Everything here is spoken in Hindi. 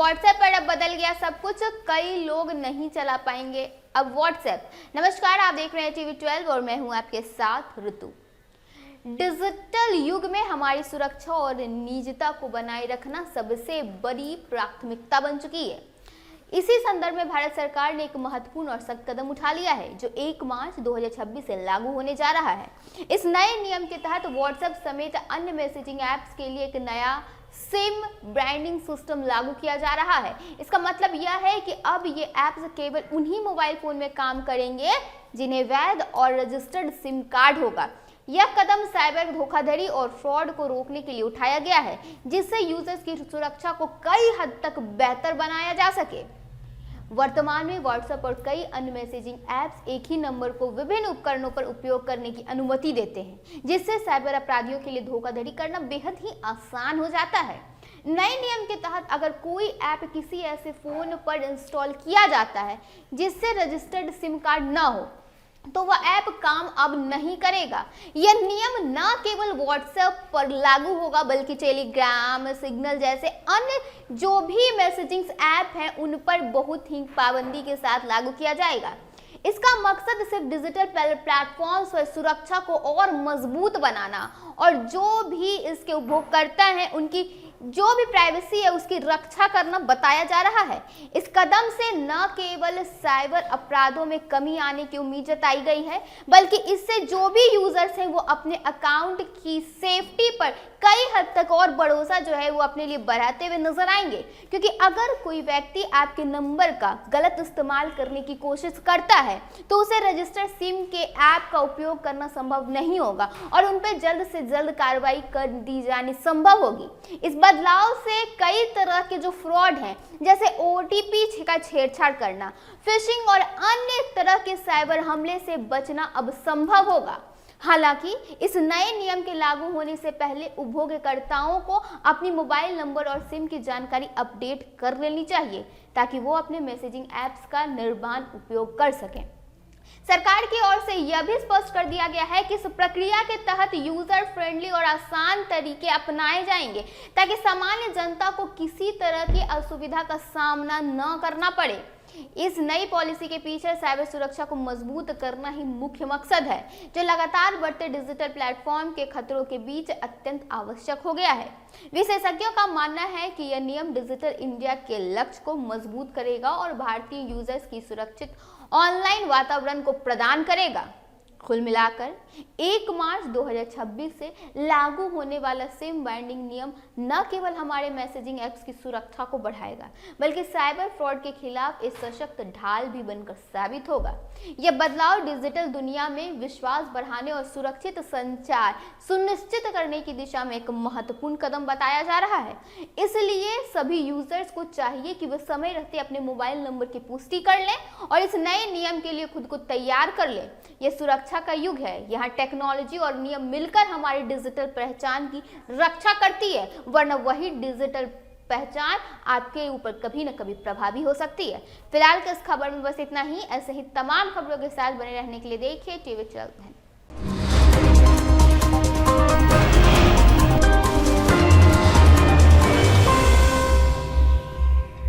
व्हाट्सएप पर अब बदल गया सब कुछ, कई लोग नहीं चला पाएंगे अब व्हाट्सएप। नमस्कार, आप देख रहे हैं टीवी 12 और मैं हूं आपके साथ ऋतु। डिजिटल युग में हमारी सुरक्षा और निजता को बनाए रखना सबसे बड़ी प्राथमिकता बन चुकी है। इसी संदर्भ में भारत सरकार ने एक महत्वपूर्ण और सख्त कदम उठा लिया है जो 1 मार्च 2026 से लागू होने जा रहा है। इस नए नियम के तहत व्हाट्सएप समेत अन्य मैसेजिंग ऐप्स के लिए एक नया सिम ब्रांडिंग सिस्टम लागू किया जा रहा है। इसका मतलब यह है कि अब ये ऐप्स केवल उन्हीं मोबाइल फोन में काम करेंगे जिन्हें वैध और रजिस्टर्ड सिम कार्ड होगा। यह कदम साइबर धोखाधड़ी और फ्रॉड को रोकने के लिए उठाया गया है, जिससे यूजर्स की सुरक्षा को कई हद तक बेहतर बनाया जा सके। वर्तमान में व्हाट्सएप और कई अन्य मैसेजिंग ऐप्स एक ही नंबर को विभिन्न उपकरणों पर उपयोग करने की अनुमति देते हैं, जिससे साइबर अपराधियों के लिए धोखाधड़ी करना बेहद ही आसान हो जाता है। नए नियम के तहत अगर कोई ऐप किसी ऐसे फोन पर इंस्टॉल किया जाता है जिससे रजिस्टर्ड सिम कार्ड न हो, तो वह ऐप काम अब नहीं करेगा। यह नियम न केवल व्हाट्सएप पर लागू होगा बल्कि टेलीग्राम, सिग्नल जैसे अन्य जो भी मैसेजिंग ऐप हैं उन पर बहुत ही पाबंदी के साथ लागू किया जाएगा। इसका मकसद सिर्फ डिजिटल प्लेटफॉर्म्स पर सुरक्षा को और मजबूत बनाना और जो भी इसके उपभोगकर्ता हैं उनकी जो भी प्राइवेसी है उसकी रक्षा करना बताया जा रहा है। इस कदम से न केवल साइबर अपराधों में कमी आने की उम्मीद जताई गई है, बल्कि इससे जो भी यूजर्स हैं वो अपने अकाउंट की सेफ्टी पर कई हद तक और भरोसा जो है वो अपने लिए बढ़ाते हुए नजर आएंगे। क्योंकि अगर कोई व्यक्ति आपके नंबर का गलत इस्तेमाल करने की कोशिश करता है तो उसे रजिस्टर्ड सिम के ऐप का उपयोग करना संभव नहीं होगा और उन पर जल्द से जल्द कार्रवाई कर दी जानी संभव होगी। इस बदलाव से कई तरह के जो फ्रॉड हैं जैसे ओटीपी का छेड़छाड़ करना, फिशिंग और अन्य तरह के साइबर हमले से बचना अब संभव होगा। हालांकि इस नए नियम के लागू होने से पहले उपभोक्ताओं को अपनी मोबाइल नंबर और सिम की जानकारी अपडेट कर लेनी चाहिए ताकि वो अपने मैसेजिंग ऐप्स का निर्बाध उपयोग कर सकें। सरकार की ओर से यह भी स्पष्ट कर दिया गया है कि इस प्रक्रिया के तहत यूजर फ्रेंडली और आसान तरीके अपनाए जाएंगे ताकि सामान्य जनता को किसी तरह की असुविधा का सामना न करना पड़े। इस नई पॉलिसी के पीछे साइबर सुरक्षा को मजबूत करना ही मुख्य मकसद है, जो लगातार बढ़ते डिजिटल प्लेटफॉर्म के खतरों के बीच अत्यंत आवश्यक हो गया है। विशेषज्ञों का मानना है कि यह नियम डिजिटल इंडिया के लक्ष्य को मजबूत करेगा और भारतीय यूजर्स की सुरक्षित ऑनलाइन वातावरण को प्रदान करेगा। कुल मिलाकर 1 मार्च 2026 से लागू होने वाला सिम बाइंडिंग नियम न केवल हमारे मैसेजिंग ऐप्स की सुरक्षा को बढ़ाएगा बल्कि साइबर फ्रॉड के खिलाफ एक सशक्त ढाल भी बनकर साबित होगा। यह बदलाव डिजिटल दुनिया में विश्वास बढ़ाने और सुरक्षित संचार सुनिश्चित करने की दिशा में एक महत्वपूर्ण कदम बताया जा रहा है। इसलिए सभी यूजर्स को चाहिए कि वे समय रहते अपने मोबाइल नंबर की पुष्टि कर लें और इस नए नियम के लिए खुद को तैयार कर लें। यह सुरक्षा का युग है, यहाँ टेक्नोलॉजी और नियम मिलकर हमारी डिजिटल पहचान की रक्षा करती है, वरना वही डिजिटल पहचान आपके ऊपर कभी न कभी प्रभावी हो सकती है। फिलहाल के इस खबर में बस इतना ही। ऐसे ही तमाम खबरों के साथ बने रहने के लिए देखिए टीवी 12।